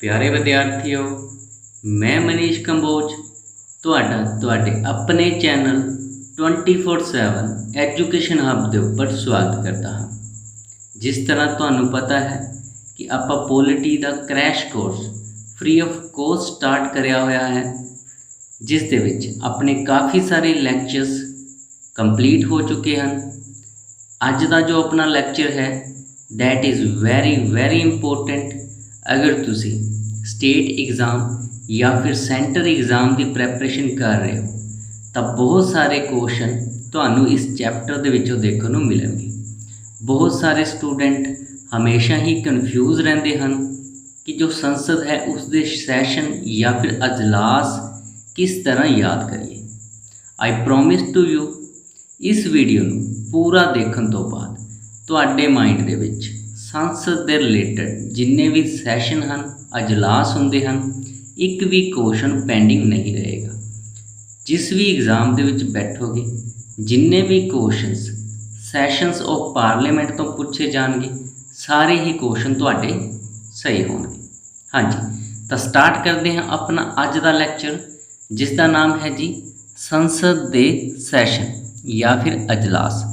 प्यारे विद्यार्थियों, मैं मनीष कंबोज ਤੁਹਾਡੇ ਆਪਣੇ ਚੈਨਲ 24/7 ਐਜੂਕੇਸ਼ਨ ਹੱਬ ਦੇ ਉੱਪਰ ਸਵਾਗਤ ਕਰਦਾ ਹਾਂ। ਜਿਸ ਤਰ੍ਹਾਂ ਤੁਹਾਨੂੰ ਪਤਾ ਹੈ ਕਿ ਆਪਾਂ polity the crash course free of cost start ਕਰਿਆ ਹੋਇਆ ਹੈ, ਜਿਸ ਦੇ ਵਿੱਚ ਆਪਣੇ ਕਾਫੀ ਸਾਰੇ ਲੈਕਚਰਸ ਕੰਪਲੀਟ ਹੋ ਚੁੱਕੇ ਹਨ। ਅੱਜ ਦਾ ਜੋ ਆਪਣਾ ਲੈਕਚਰ ਹੈ ਦੈਟ ਇਜ਼ ਵੈਰੀ ਇੰਪੋਰਟੈਂਟ। अगर तुसी स्टेट एग्ज़ाम या फिर सेंटर एग्ज़ाम की प्रैपरेशन कर रहे हो तो बहुत सारे क्वेश्चन तुहानू इस चैप्टर दे विचों देखने को मिलेंगे। बहुत सारे स्टूडेंट हमेशा ही कन्फ्यूज़ रहते हैं कि जो संसद है उसके सैशन या फिर अजलास किस तरह याद करिए। आई प्रॉमिस टू यू इस वीडियो नू पूरा देखने तो बाद तुहाडे माइंड दे विच संसद के रिलेटेड जिन्ने भी सैशन हैं अजलास होंगे हैं एक भी क्वेश्चन पेंडिंग नहीं रहेगा। जिस भी एग्ज़ाम के विच बैठोगे जिन्ने भी क्वेश्चनस सैशनस ऑफ पार्लीमेंट तो पूछे जाएंगे सारे ही क्वेश्चन तुहाडे सही होंगे। हाँ जी, तो स्टार्ट करते हैं अपना अज का लैक्चर जिसका नाम है जी संसद के सैशन या फिर अजलास।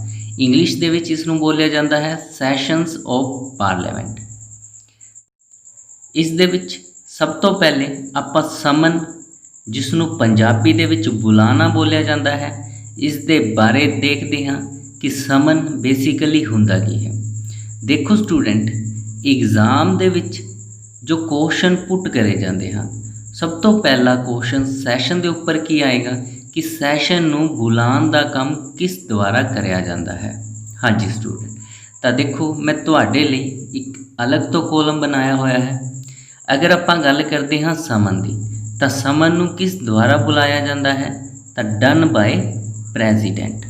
इंग्लिश दे विच इसनूं बोलिया जाता है सैशनस ऑफ पार्लीमेंट। इस दे विच सब तो पहले आपां समन जिसनूं पंजाबी दे विच बुलाना बोलिया जाता है इस दे बारे देखते हैं कि समन बेसिकली हुंदा की है। देखो स्टूडेंट, एग्ज़ाम दे विच जो क्वेश्चन पुट करे जाते हैं सब तो पहला क्वेश्चन सैशन के उपर की आएगा कि सैशन नूं बुलाण दा काम किस द्वारा कराया जाता है। हाँ जी स्टूडेंट, तो देखो मैं तुहाडे लई एक अलग तो कॉलम बनाया होया है। अगर आपां गल करते हाँ समन की तो समन नूं किस द्वारा बुलाया जाता है तो डन बाय प्रेजिडेंट।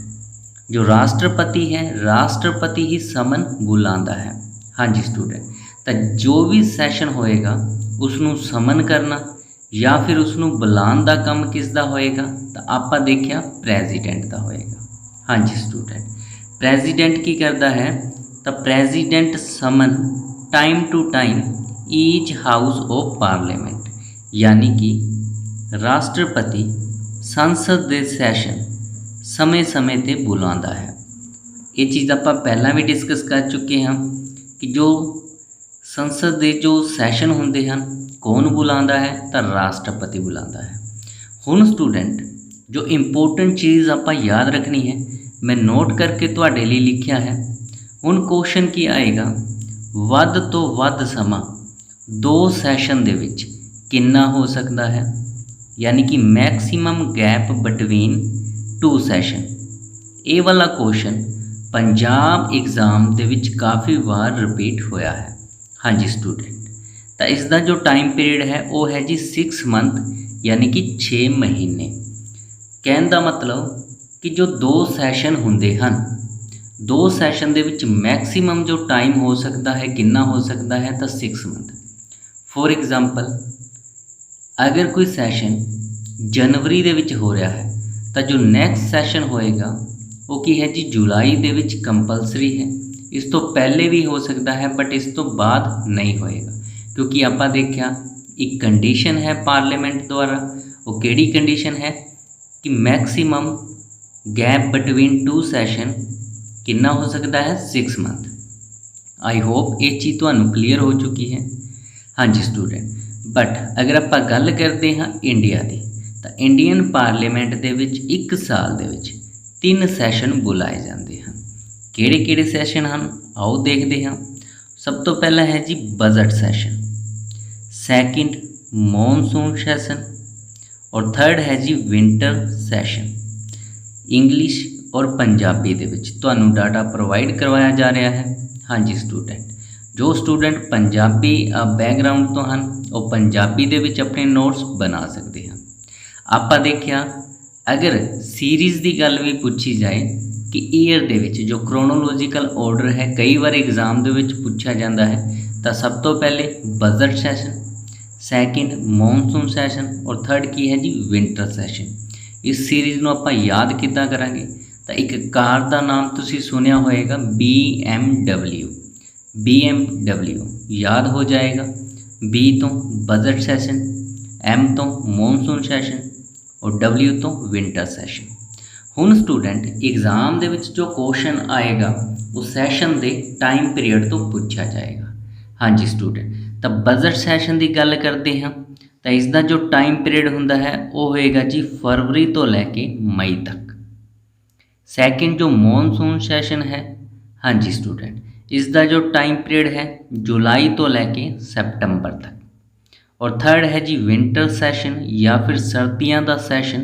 जो राष्ट्रपति है राष्ट्रपति ही समन बुलाता है। हाँ जी स्टूडेंट, तो जो भी सैशन होएगा उसनूं समन करना या फिर उसनूं बुलाण दा काम किस दा होएगा तो आपां देखिया प्रेजिडेंट दा होएगा। हाँ जी स्टूडेंट, प्रेजिडेंट की करता है तो president summon time to time each house of parliament, यानी कि राष्ट्रपति संसद के सैशन समय समय पर बुलाता है। ये चीज़ आप पहला भी डिस्कस कर चुके हैं कि जो संसद के जो सैशन होंगे हैं कौन बुलाता है तो राष्ट्रपति बुलाता है। हुण स्टूडेंट जो इंपोर्टेंट चीज़ आप याद रखनी है मैं नोट करके तुहाडे लिए लिखिया है। हुण क्वेश्चन की आएगा वध तो वध समा दो सैशन दे विच कितना हो सकता है, यानी कि maximum gap between two session. ये वाला क्वेश्चन पंजाब एग्ज़ाम दे विच काफ़ी बार रिपीट होया है। हाँ जी स्टूडेंट, तो इसका जो टाइम पीरियड है वो है जी 6 मंथ, यानी कि 6 महीने। कहने का मतलब कि जो दो सैशन होंगे हैं दो सैशन दे विच मैक्सीमम जो टाइम हो सकता है कितना हो सकता है तो 6 मंथ। फॉर एग्जांपल अगर कोई सैशन जनवरी दे विच हो रहा है तो जो नैक्सट सैशन होएगा वो की है जी जुलाई दे विच कंपलसरी है। इस तो पहले भी हो सकता है बट इस तो बाद नहीं होएगा, क्योंकि आपां देखिया एक कंडीशन है पार्लीमेंट द्वारा। वो केड़ी कंडीशन है कि maximum gap between two session कितना हो सकता है 6 मंथ। आई होप ये चीज़ तुहानू क्लीयर हो चुकी है। हाँ जी स्टूडेंट, बट अगर आपां गल करते हैं इंडिया की तो इंडियन पार्लीमेंट दे विच एक साल दे विच 3 सैशन बुलाए जाते हैं। केड़े केड़े सैशन हैं आओ देखते हैं। सब तो पहला है जी budget session, second monsoon session और थर्ड है जी विंटर सैशन। इंग्लिश और पंजाबी दे विच तुहानू डाटा प्रोवाइड करवाया जा रहा है। हाँ जी स्टूडेंट, जो स्टूडेंट पंजाबी बैकग्राउंड तो हैं वो पंजाबी दे विच अपने नोट्स बना सकते हैं। आपां देखिया अगर सीरीज़ की गल भी पूछी जाए कि ईयर दे विच जो क्रोनोलॉजिकल ऑर्डर है कई बार एग्ज़ाम दे विच पूछा जाता है तो सब तो पहले budget session, second monsoon session और थर्ड की है जी विंटर सैशन। इस सीरीज़ में आप याद कितना करांगे तो एक कार का नाम तुसी सुनिया होएगा BMW याद हो जाएगा। B ਤੋਂ ਬਜਟ ਸੈਸ਼ਨ, M ਤੋਂ ਮੌਨਸੂਨ ਸੈਸ਼ਨ ਔਰ W ਤੋਂ ਵਿੰਟਰ ਸੈਸ਼ਨ। ਹੁਣ ਸਟੂਡੈਂਟ ਐਗਜ਼ਾਮ ਦੇ ਵਿੱਚ ਜੋ ਕੁਐਸਚਨ ਆਏਗਾ ਉਹ ਸੈਸ਼ਨ ਦੇ ਟਾਈਮ ਪੀਰੀਅਡ ਤੋਂ ਪੁੱਛਿਆ ਜਾਏਗਾ। ਹਾਂਜੀ ਸਟੂਡੈਂਟ, ਤਾਂ ਬਜਟ ਸੈਸ਼ਨ ਦੀ ਗੱਲ ਕਰਦੇ ਹਾਂ ਤਾਂ ਇਸ ਦਾ ਜੋ ਟਾਈਮ ਪੀਰੀਅਡ ਹੁੰਦਾ ਹੈ ਉਹ ਹੋਏਗਾ ਜੀ ਫਰਵਰੀ ਤੋਂ ਲੈ ਕੇ ਮਈ ਤੱਕ। ਸੈਕਿੰਡ ਜੋ ਮੌਨਸੂਨ ਸੈਸ਼ਨ ਹੈ, ਹਾਂਜੀ ਸਟੂਡੈਂਟ, ਇਸ ਦਾ ਜੋ ਟਾਈਮ ਪੀਰੀਅਡ ਹੈ जुलाई ਤੋਂ ਲੈ ਕੇ ਸੈਪਟੰਬਰ ਤੱਕ। और थर्ड है जी विंटर सैशन या फिर सर्दियों का सैशन,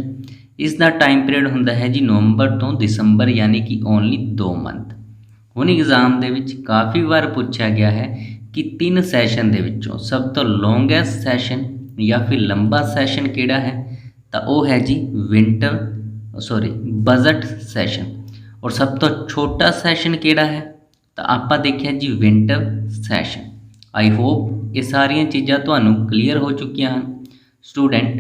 इसका टाइम पीरियड होंदा है जी नवंबर तो दिसंबर यानी कि ओनली 2 मंथ। हुण एग्जाम दे विच काफ़ी बार पूछा गया है कि 3 सैशन दे विचों सब तो लॉन्गेस्ट सैशन या फिर लंबा सैशन किहड़ा है, तो वह है जी बजट सैशन। और सब तो छोटा सैशन किहड़ा है, तो आपां देखिया जी विंटर सैशन। आई होप ये सारिया चीज़ां तुहानूं क्लीयर हो चुकियां हैं। स्टूडेंट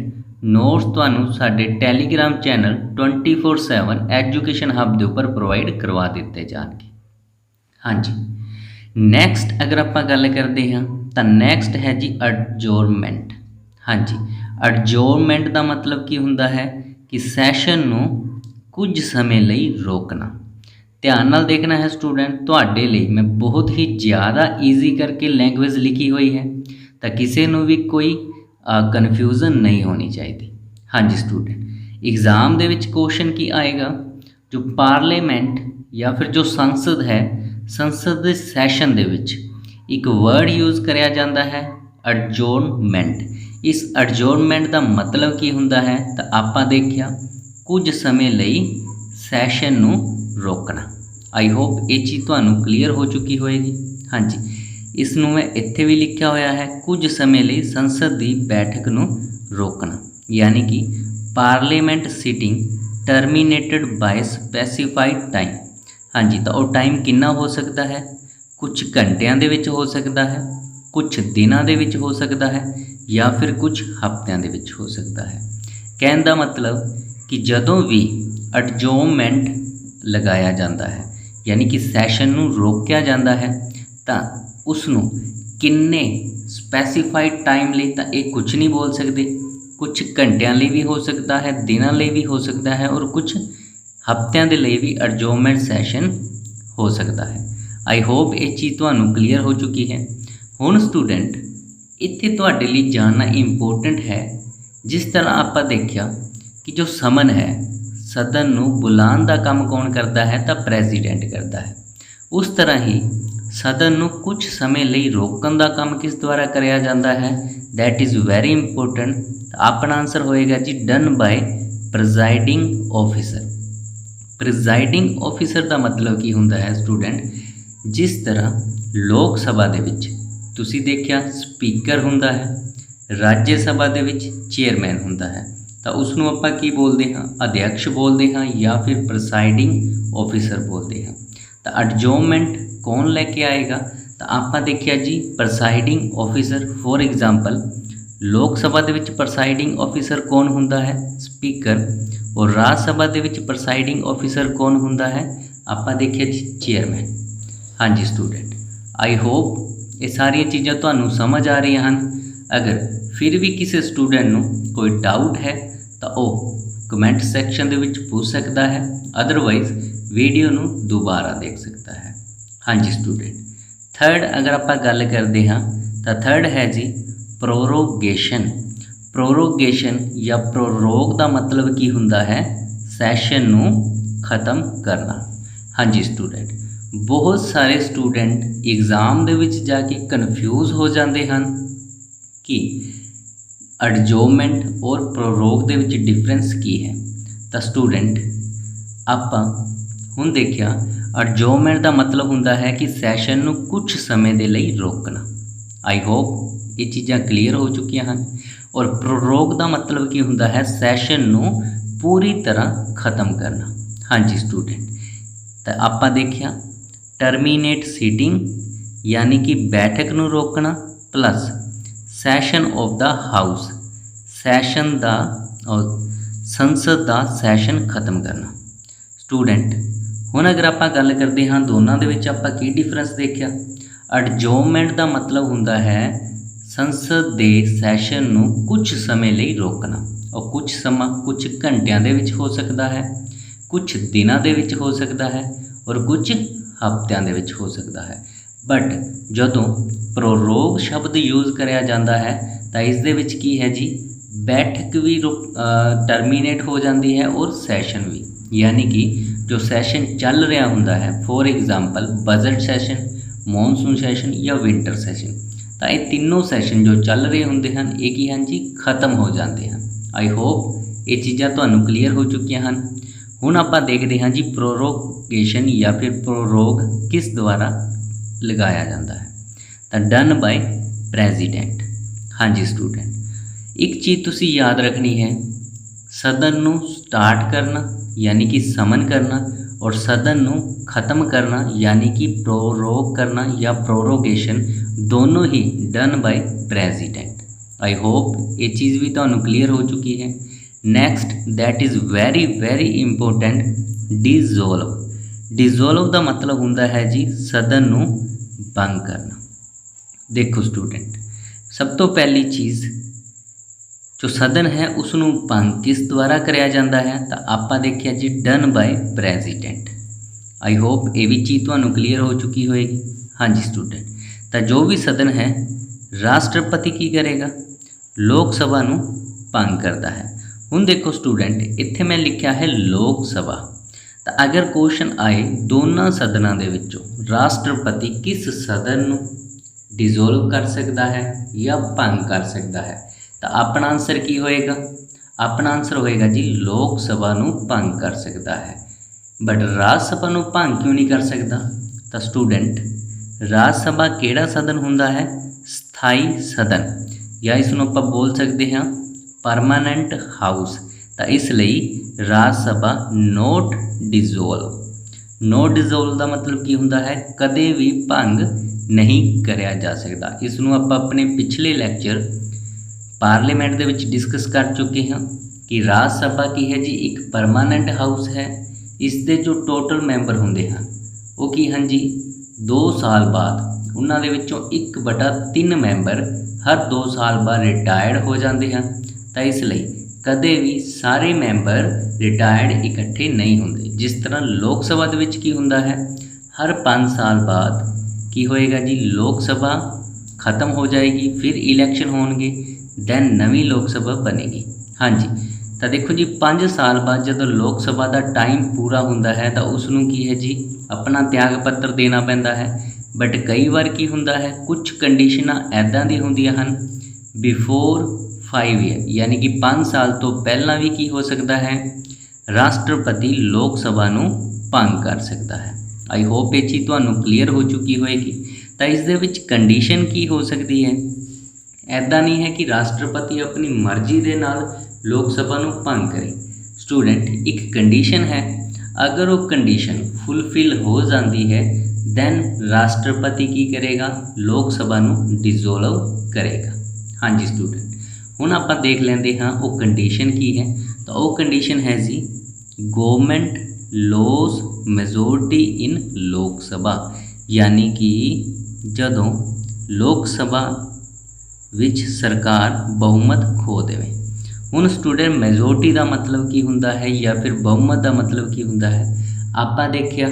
नोट्स तुहानूं साडे टैलीग्राम चैनल 24/7 एजुकेशन हब के उपर प्रोवाइड करवा दिते जाएंगे। हाँ जी, नैक्सट अगर आपां गल करते हैं तो नैक्सट है जी एडजोरमेंट। हाँ जी, एडजोरमेंट का मतलब की हुंदा है कि सैशन नूं कुछ समय लई रोकना। ध्यान नाल देखना है स्टूडेंट, तुहाडे लई मैं बहुत ही ज़्यादा ईजी करके लैंग्वेज लिखी हुई है तो किसी नूं भी कोई कन्फ्यूजन नहीं होनी चाहिए। हाँ जी स्टूडेंट, एग्जाम दे विच क्वेश्चन की आएगा, जो पार्लीमेंट या फिर जो संसद है, संसद के सैशन दे विच एक वर्ड यूज़ करया जाता है एडजोरमेंट। इस एडजोरमेंट का मतलब की हुंदा है, तो आपां देखिया कुछ समय लई सैशन नूं रोकना। आई होप ये चीज़ तुहानूं क्लीयर हो चुकी होएगी। हाँ जी, इसनूं मैं इत्थे भी लिखा होया है कुछ समय लई संसद की बैठक नूं रोकना, यानी कि पार्लीमेंट सीटिंग टर्मीनेटेड बाय स्पैसीफाइड टाइम। हाँ जी, तो वो टाइम कितना हो सकता है, कुछ घंटियां दे विच हो सकता है, कुछ दिनां दे विच हो सकता है, या फिर कुछ हफ्तियां दे विच हो सकता है। कहने का मतलब कि जदों भी एडजोरमेंट लगाया जाता है, यानी कि सैशन नूं रोकिया जाता है, तो उसनूं किन्ने स्पैसीफाइड टाइम लई, तो ये कुछ नहीं बोल सकते, कुछ घंटियां लई भी हो सकता है, दिनां लई भी हो सकता है, और कुछ हफ्तियां दे लई भी एडजोरमेंट सैशन हो सकता है। आई होप ये चीज़ तुहानूं क्लीयर हो चुकी है। हुण स्टूडेंट इत्थे तुहाडे लई जानना इंपोर्टेंट है, जिस तरह आपां देखिया कि जो समन है सदन नूं बुलाउण दा काम कौन करता है, तो प्रेजिडेंट करता है। उस तरह ही सदन नूं कुछ समय लई रोकण दा काम किस द्वारा कराया जाता है, दैट इज़ वेरी इंपोर्टेंट। अपना आंसर होएगा जी done by presiding officer. Presiding officer का मतलब की हुंदा है स्टूडेंट, जिस तरह लोक सभा दे विच तुसी देखिया स्पीकर हुंदा है, राज्य सभा दे विच चेयरमैन हुंदा है, तो उसनूं आपां की बोलते हैं, अध्यक्ष बोलते हैं या फिर प्रिसाइडिंग ऑफिसर बोलते हैं। तो एडजोरमेंट कौन लेके आएगा, तो आपां देखिया जी प्रिसाइडिंग ऑफिसर। फॉर एग्जाम्पल लोक सभा दे विच प्रिसाइडिंग ऑफिसर कौन हुंदा है, स्पीकर, और राज्य सभा दे विच प्रिसाइडिंग ऑफिसर कौन हुंदा है, आपां देखिया जी चेयरमैन। हाँ जी स्टूडेंट, आई होप ये सारिया चीज़ां तुहानूं समझ आ रही हैं। अगर फिर भी किसी स्टूडेंट नूं कोई डाउट है तो वह कमेंट सैक्शन दे विच पूछ सकता है, अदरवाइज वीडियो नूं दोबारा देख सकता है। हाँ जी स्टूडेंट, थर्ड अगर आपां गल करते हैं तो थर्ड है जी प्रोरोगेशन। प्रोरोगेशन या प्रोरोग का मतलब की हुंदा है सैशन नूं खत्म करना। हाँ जी स्टूडेंट, बहुत सारे स्टूडेंट एग्जाम दे विच जाके कन्फ्यूज़ हो जाते हैं कि एडजोरमेंट और प्रोरोग दे विच डिफरेंस की है। तो स्टूडेंट आपां हुण देखिया एडजोरमेंट का मतलब हुंदा है कि सैशन नूं कुछ समय दे लई रोकना। आई होप ये चीज़ां क्लीयर हो चुकियां हैं। और प्रोरोग का मतलब की हुंदा है सैशन नूं पूरी तरह खत्म करना। हाँ जी स्टूडेंट, तो आपां देखिया टर्मीनेट सीटिंग यानी कि बैठक नूं रोकना, plus session of the house, session दा और संसद का सैशन खत्म करना। स्टूडेंट हुण अगर आपां गल करते हाँ दोनों दे विच आपां की डिफरेंस देखिया, एडजोरमेंट का मतलब हुंदा है ਸੰਸਦ ਦੇ ਸੈਸ਼ਨ ਨੂੰ ਕੁਝ ਸਮੇਂ ਲਈ ਰੋਕਣਾ। और कुछ समा कुछ घंटिया ਦੇ ਵਿੱਚ ਹੋ ਸਕਦਾ ਹੈ, कुछ ਦਿਨਾਂ ਦੇ ਵਿੱਚ ਹੋ ਸਕਦਾ ਹੈ और कुछ ਹਫ਼ਤਿਆਂ ਦੇ ਵਿੱਚ ਹੋ ਸਕਦਾ ਹੈ। बट ਜਦੋਂ ਪ੍ਰੋਰੋਗ शब्द यूज़ ਕਰਿਆ ਜਾਂਦਾ ਹੈ ਤਾਂ ਇਸ ਦੇ ਵਿੱਚ ਕੀ ਹੈ जी, बैठक भी टर्मीनेट हो जाती है और सैशन भी, यानी कि जो सैशन चल रहा होंदा है, for example budget session, monsoon session या विंटर सैशन, तो ये तीनों सैशन जो चल रहे होंदे हैं ये की हैं जी, खत्म हो जाते हैं। आई होप ये चीज़ां तुहानूं क्लीयर हो चुकियां हैं। हुण आपां देखते हैं जी प्रोरोगेशन या फिर प्रोरोग किस द्वारा लगाया जाता है, तो डन बाय प्रेजिडेंट। हाँ जी स्टूडेंट, एक चीज़ तुसी याद रखनी है, सदन नूं स्टार्ट करना यानी कि समन करना और सदन नूं खत्म करना यानी कि प्रोरोग करना या प्रोरोगेशन, दोनों ही done by president. I hope ये चीज़ भी तो क्लीयर हो चुकी है। Next that is very very important, dissolve. Dissolve का मतलब होंदा है जी सदन नूं भंग करना। देखो स्टूडेंट, सब तो पहली चीज़ जो सदन है उसनूं भंग किस द्वारा कराया जाता है, तो आपां देखिया जी done by president. I hope ये भी चीज़ तुहानूं क्लीयर हो चुकी होएगी। हाँ जी स्टूडेंट, तो जो भी सदन है राष्ट्रपति की करेगा, लोक सभा नूं भंग करता है। हुण देखो स्टूडेंट, इत्थे मैं लिखा है लोक सभा, तो अगर क्वेश्चन आए दोनों सदनों के विचों राष्ट्रपति किस सदन नूं डिसोल्व कर सकता है या भंग कर सकता है, तो अपना आंसर की होएगा, अपना आंसर होएगा जी लोक सभा नूं भंग कर सकता है। बट राज सभा नूं भंग क्यों नहीं कर सकता, तो स्टूडेंट राज सभा केड़ा सदन हुंदा है, स्थाई सदन, या इसनूं आपां बोल सकते हैं परमानेंट हाउस। तो इसलिए राज सभा नोट डिसोल्व। नोट डिसोल्व का मतलब की हुंदा है, कदे भी भंग नहीं करया जा सकता। इसनूं आपां अपने पिछले लैक्चर पार्लीमेंट दे विच डिस्कस कर चुके हैं कि राज सभा की है जी एक परमानेंट हाउस है। इसके जो टोटल मैंबर होंदे हैं वो की हैं जी 2 साल बाद, उन्हां दे विचों 1/3 मैंबर हर 2 साल बाद रिटायर्ड हो जाते हैं। तो इसलिए कदे भी सारे मैंबर रिटायर्ड इकट्ठे नहीं होंगे। जिस तरह लोक सभा दे विच की हुंदा है, हर 5 साल बाद की होएगा जी लोक सभा खत्म हो जाएगी, फिर इलैक्शन होंगे, दैन नवी लोक सभा बनेगी। हाँ जी, तो देखो जी 5 साल बाद जब लोक सभा का टाइम पूरा होंदा है तो उसनूं की है जी अपना त्याग पत्र देना पैंदा है। बट कई बार की हुंदा है, कुछ कंडीशनां ऐदां दी हुंदियां हन बिफोर 5 ईयर, यानी कि 5 साल तो पहला भी की हो सकता है राष्ट्रपति लोक सभा नूं भंग कर सकता है। आई होप ये चीज़ तुहानूं क्लीयर हो चुकी होएगी। तो इस दे विच कंडीशन की हो सकती है, ऐदा नहीं है कि राष्ट्रपति अपनी मर्जी दे नाल लोक सभा नूं भंग करे। स्टूडेंट एक कंडीशन है, अगर वो कंडीशन फुलफिल हो जाती है दैन राष्ट्रपति की करेगा, लोक सभा नूं डिसोल्व करेगा। हाँ जी स्टूडेंट, हुण आपां देख लेंदे हाँ वो कंडीशन की है। तो वो कंडीशन है जी गवर्नमेंट लॉज मेजोरिटी इन लोक सभा, यानी कि जदों लोक सभा विच सरकार बहुमत खो देवे। हुण स्टूडेंट मेजोरिटी का मतलब की हुंदा है या फिर बहुमत का मतलब की हुंदा है, आपां देखिया